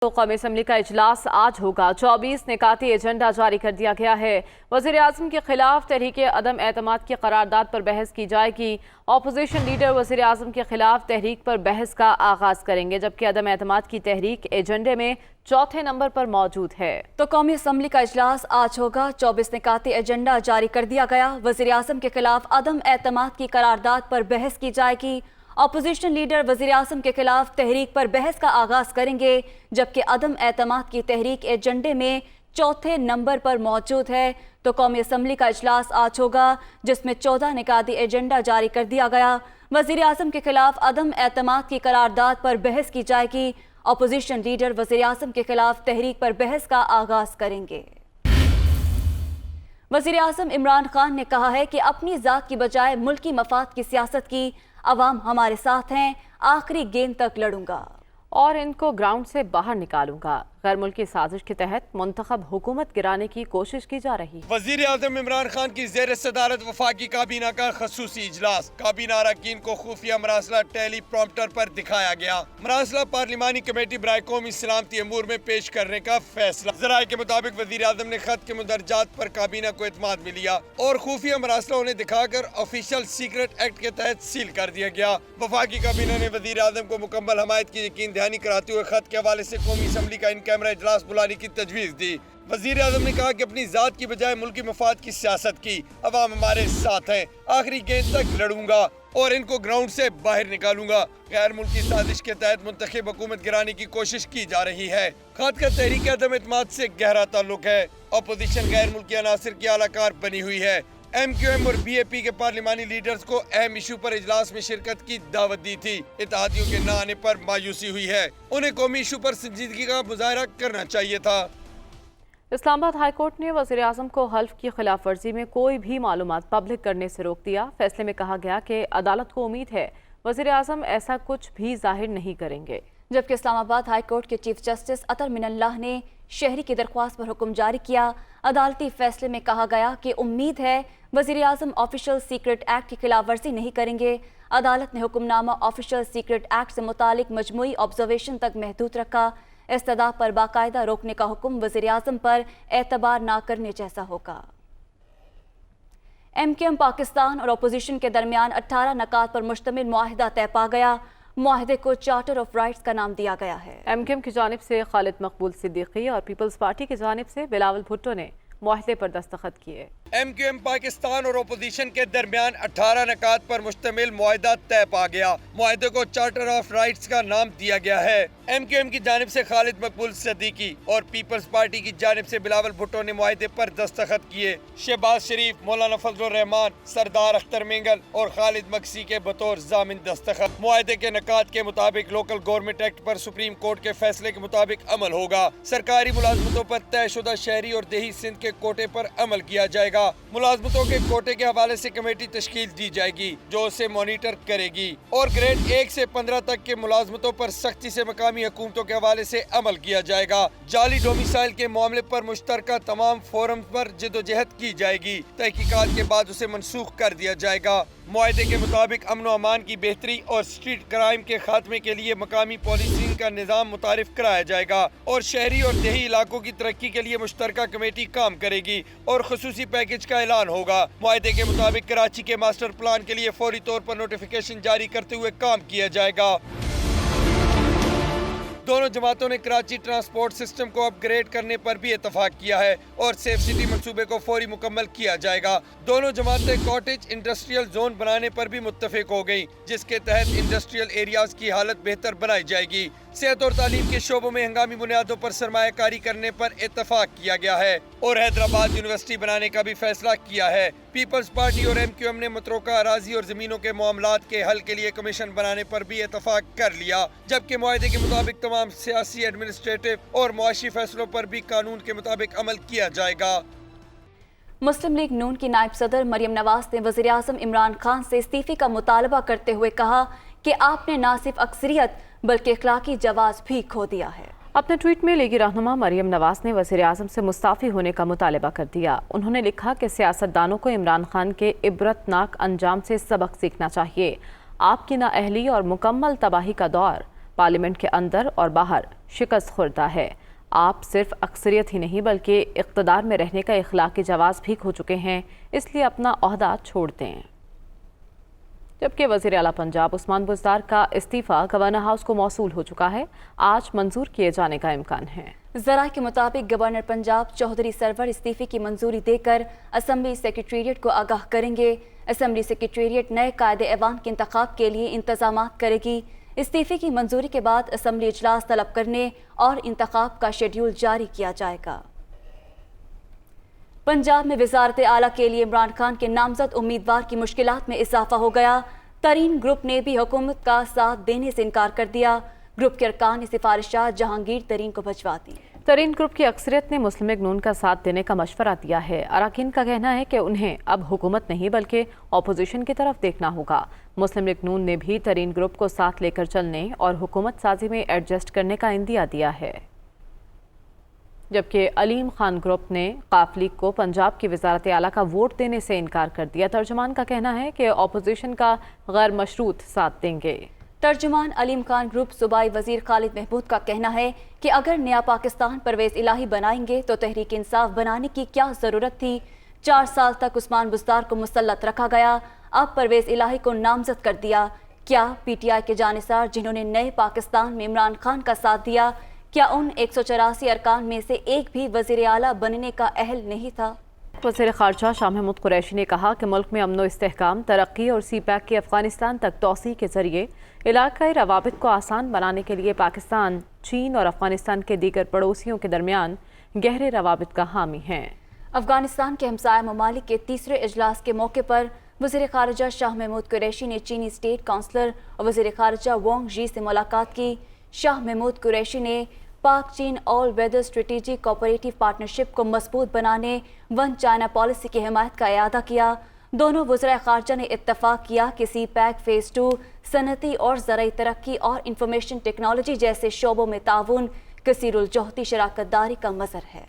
तो कौमी असम्बली का इजलास आज होगा। 24 निकाती एजेंडा जारी कर दिया गया है। वज़ीर आज़म के खिलाफ तहरीक अदम एतमाद की करारदाद पर बहस की जाएगी। अपोजिशन लीडर वज़ीर आज़म के खिलाफ तहरीक पर बहस का आगाज करेंगे, जबकि अदम एतमाद की तहरीक एजेंडे में चौथे नंबर पर मौजूद है। तो कौमी असम्बली का इजलास आज होगा। 24 निकाती एजेंडा जारी कर दिया गया। वज़ीर आज़म के खिलाफ अदम एतमाद की करारदाद पर बहस की जाएगी। अपोजिशन लीडर वज़ीर आज़म के खिलाफ तहरीक पर बहस का आगाज करेंगे, जबकि अदम एतमाद की तहरीक एजेंडे में चौथे नंबर पर मौजूद है। तो कौमी असम्बली का इजलास आज होगा, जिसमें 14 निकाती एजेंडा जारी कर दिया गया। वज़ीर आज़म के खिलाफ अदम एतमाद की करारदाद पर बहस की जाएगी। अपोजिशन लीडर वज़ीर आज़म के खिलाफ तहरीक पर बहस का आगाज करेंगे। वज़ीर आज़म इमरान खान ने कहा है कि अपनी ज़ात की बजाय मुल्की मफाद की सियासत की। अवाम हमारे साथ हैं, आखिरी गेंद तक लड़ूंगा और इनको ग्राउंड से बाहर निकालूंगा। गैर मुल्की साजिश के तहत मुंतखब हुकूमत गिराने की कोशिश की जा रही है। वज़ीर आज़म इमरान खान की ज़ेर सदारत वफाकी काबीना का खसूसी इजलास। काबीना अरकान को खुफिया मरासला टेली प्रॉम्प्टर पर दिखाया गया। मरासला पार्लिमानी कमेटी बराए कौमी सलामती अमूर में पेश करने का फैसला। ज़राए के मुताबिक वज़ीर आज़म ने खत के मुदरजात पर काबीना को एतमाद में लिया और खुफिया मरासला उन्हें दिखाकर ऑफिशियल सीक्रेट एक्ट के तहत सील कर दिया गया। वफाकी काबीना ने वज़ीर आज़म को मुकम्मल हमायत की यकीन दहानी कराते हुए खत के हवाले से कौमी असम्बली का इन कैमरा इजलास बुलाने की तजवीज़ दी। वज़ीर आज़म ने कहा कि अपनी ज़ात की बजाय मुल्की मफाद की सियासत की। अवाम हमारे साथ हैं, आखिरी गेंद तक लड़ूंगा और इनको ग्राउंड से बाहर निकालूंगा। गैर मुल्की साजिश के तहत मुंतखब हुकूमत गिराने की कोशिश की जा रही है। खत का तहरीक अदम एतमाद से गहरा ताल्लुक है। अपोजिशन गैर मुल्की अनासर की आलाकार बनी हुई है। MQM और BAP के पार्लिमानी लीडर्स को अहम इशू पर इजलास में शिरकत की दावत दी थी। इत्तेहादियों के न आने पर मायूसी हुई है। उन्हें कौमी इशू पर संजीदगी का मुजाहरा करना चाहिए था। इस्लामाबाद हाई कोर्ट ने वज़ीर आज़म को हल्फ की खिलाफ वर्जी में कोई भी मालूमात पब्लिक करने से रोक दिया। फैसले में कहा गया कि अदालत को उम्मीद है वज़ीर आज़म ऐसा कुछ भी जाहिर नहीं करेंगे। जबकि इस्लामाबाद हाई कोर्ट के चीफ जस्टिस अतर मिनल्लाह ने शहरी की दरख्वास्त पर हुक्म जारी किया। अदालती फैसले में कहा गया कि उम्मीद है वज़ीर आज़म ऑफिशियल सीक्रेट एक्ट की खिलाफ वर्जी नहीं करेंगे। अदालत ने हुक्मनामा ऑफिशियल सीक्रेट एक्ट से मुतालिक मजमूई ऑब्जर्वेशन तक महदूद रखा। इस्तदा पर बाकायदा रोकने का हुक्म वज़ीर आज़म पर एतबार ना करने जैसा होगा। MQM पाकिस्तान और अपोजिशन के दरमियान 18 नकात पर मुश्तमिल मुआहिदा तय पा गया। मुआहिदे को चार्टर ऑफ राइट्स का नाम दिया गया है। MQM की जानिब से खालिद मकबूल सिद्दीकी और पीपल्स पार्टी की जानिब से बिलावल भुट्टो ने मुआहिदे पर दस्तखत किए। MQM पाकिस्तान और अपोजिशन के दरमियान 18 नकात पर मुश्तमिल मुआहिदा तय पा गया। मुआहिदे को चार्टर ऑफ राइट्स का नाम दिया गया है। MQM की जानिब से खालिद मकबूल सिद्दीकी और पीपल्स पार्टी की जानिब से बिलावल भुट्टो ने मुआहिदे पर दस्तखत किए। शहबाज शरीफ, मौलाना फजलुर रहमान, सरदार अख्तर मेंगल और खालिद मकसी के बतौर जामिन दस्तखत। मुआहिदे के नकात के मुताबिक लोकल गवर्नमेंट एक्ट पर सुप्रीम कोर्ट के फैसले के मुताबिक अमल होगा। सरकारी मुलाजमतों पर तयशुदा शहरी और देही सिंध के कोटे पर अमल किया जाएगा। मुलाजमतों के कोटे के हवाले से कमेटी तश्कील दी जाएगी जो उसे मॉनिटर करेगी और ग्रेड 1 से 15 तक के मुलाजमतों पर सख्ती से मकामी हुकूमतों के हवाले से अमल किया जाएगा। जाली डोमिसाइल के मामले पर मुश्तरका तमाम फोरम पर जिदोजहद की जाएगी। तहकीकात के बाद उसे मनसूख कर दिया जाएगा। मुआहिदे के मुताबिक अमन व अमान की बेहतरी और स्ट्रीट क्राइम के खात्मे के लिए मकामी पॉलिसिंग का निज़ाम मुतारिफ कराया जाएगा और शहरी और देही इलाकों की तरक्की के लिए मुश्तरका कमेटी काम करेगी और खुसूसी पैकेज का ऐलान होगा। मुआहिदे के मुताबिक कराची के मास्टर प्लान के लिए फौरी तौर पर नोटिफिकेशन जारी करते हुए काम किया जाएगा। दोनों जमातों ने कराची ट्रांसपोर्ट सिस्टम को अपग्रेड करने पर भी इतफाक किया है और सेफ सिटी मंसूबे को फौरी मुकम्मल किया जाएगा। दोनों जमातें कॉटेज इंडस्ट्रियल जोन बनाने पर भी मुत्तफिक हो गई, जिसके तहत इंडस्ट्रियल एरियाज की हालत बेहतर बनाई जाएगी। सेहत और तालीम के शोबों में हंगामी बुनियादों पर सरमायाकारी करने पर इतफाक किया गया है और हैदराबाद यूनिवर्सिटी बनाने का भी फैसला किया है। पीपल्स पार्टी और MQM ने मतरोका अराजी और जमीनों के मामलात के हल के लिए कमीशन बनाने पर भी इतफाक कर लिया, जबकि मुआहिदे के मुताबिक तमाम सियासी, एडमिनिस्ट्रेटिव और मुआशी फैसलों पर भी कानून के मुताबिक अमल किया जाएगा। मुस्लिम लीग नून की नायब सदर मरियम नवाज ने वज़ीर आज़म इमरान खान से इस्तीफे का मुतालबा करते हुए कहा कि आपने न सिर्फ अक्सरियत बल्कि अखलाकी जवाज़ भी खो दिया है। अपने ट्वीट में लीगी रहनुमा मरियम नवाज ने वज़ीर आज़म से मुस्ताफ़ी होने का मुतालबा कर दिया। उन्होंने लिखा कि सियासतदानों को इमरान खान के इबरतनाक अंजाम से सबक सीखना चाहिए। आपकी नाअहली और मुकम्मल तबाही का दौर پارلیمنٹ کے اندر اور باہر شکست خوردہ ہے۔ آپ صرف اکثریت ہی نہیں بلکہ اقتدار میں رہنے کا اخلاقی جواز بھی کھو چکے ہیں، اس لیے اپنا عہدہ چھوڑ دیں۔ جبکہ وزیر اعلیٰ پنجاب عثمان بزدار کا استعفیٰ گورنر ہاؤس کو موصول ہو چکا ہے، آج منظور کیے جانے کا امکان ہے۔ ذرائع کے مطابق گورنر پنجاب چودھری سرور استعفے کی منظوری دے کر اسمبلی سیکریٹریٹ کو آگاہ کریں گے۔ اسمبلی سیکریٹریٹ نئے قائد ایوان کے انتخاب کے لیے انتظامات کرے گی۔ استعفے کی منظوری کے بعد اسمبلی اجلاس طلب کرنے اور انتخاب کا شیڈیول جاری کیا جائے گا۔ پنجاب میں وزارت اعلیٰ کے لیے عمران خان کے نامزد امیدوار کی مشکلات میں اضافہ ہو گیا۔ ترین گروپ نے بھی حکومت کا ساتھ دینے سے انکار کر دیا۔ گروپ کے ارکان نے سفارشات جہانگیر ترین کو بھجوا دی۔ ترین گروپ کی اکثریت نے مسلم لیگ نون کا ساتھ دینے کا مشورہ دیا ہے۔ اراکین کا کہنا ہے کہ انہیں اب حکومت نہیں بلکہ اپوزیشن کی طرف دیکھنا ہوگا۔ مسلم لیگ نون نے بھی ترین گروپ کو ساتھ لے کر چلنے اور حکومت سازی میں ایڈجسٹ کرنے کا عندیہ دیا ہے، جبکہ علیم خان گروپ نے قاف لیگ کو پنجاب کی وزارت اعلیٰ کا ووٹ دینے سے انکار کر دیا۔ ترجمان کا کہنا ہے کہ اپوزیشن کا غیر مشروط ساتھ دیں گے۔ ترجمان علیم خان گروپ صوبائی وزیر خالد محمود کا کہنا ہے کہ اگر نیا پاکستان پرویز الہی بنائیں گے تو تحریک انصاف بنانے کی کیا ضرورت تھی؟ 4 سال تک عثمان بزدار کو مسلط رکھا گیا، اب پرویز الہی کو نامزد کر دیا۔ کیا پی ٹی آئی کے جانصار جنہوں نے نئے پاکستان میں عمران خان کا ساتھ دیا، کیا ان 184 ارکان میں سے ایک بھی وزیر اعلیٰ بننے کا اہل نہیں تھا؟ وزیر خارجہ شاہ محمود قریشی نے کہا کہ ملک میں امن و استحکام، ترقی اور سی پیک کی افغانستان تک توسیع کے ذریعے علاقائی روابط کو آسان بنانے کے لیے پاکستان، چین اور افغانستان کے دیگر پڑوسیوں کے درمیان گہرے روابط کا حامی ہے۔ افغانستان کے ہمسایہ ممالک کے تیسرے اجلاس کے موقع پر وزیر خارجہ شاہ محمود قریشی نے چینی اسٹیٹ کونسلر اور وزیر خارجہ وانگ جی سے ملاقات کی۔ شاہ محمود قریشی نے پاک چین آل ویدر اسٹریٹجک کوآپریٹو پارٹنرشپ کو مضبوط بنانے ون چائنا پالیسی کی حمایت کا اعادہ کیا۔ دونوں وزراء خارجہ نے اتفاق کیا کہ سی پیک فیز 2 صنعتی اور زرعی ترقی اور انفارمیشن ٹیکنالوجی جیسے شعبوں میں تعاون کثیر الجہتی شراکت داری کا مظہر ہے۔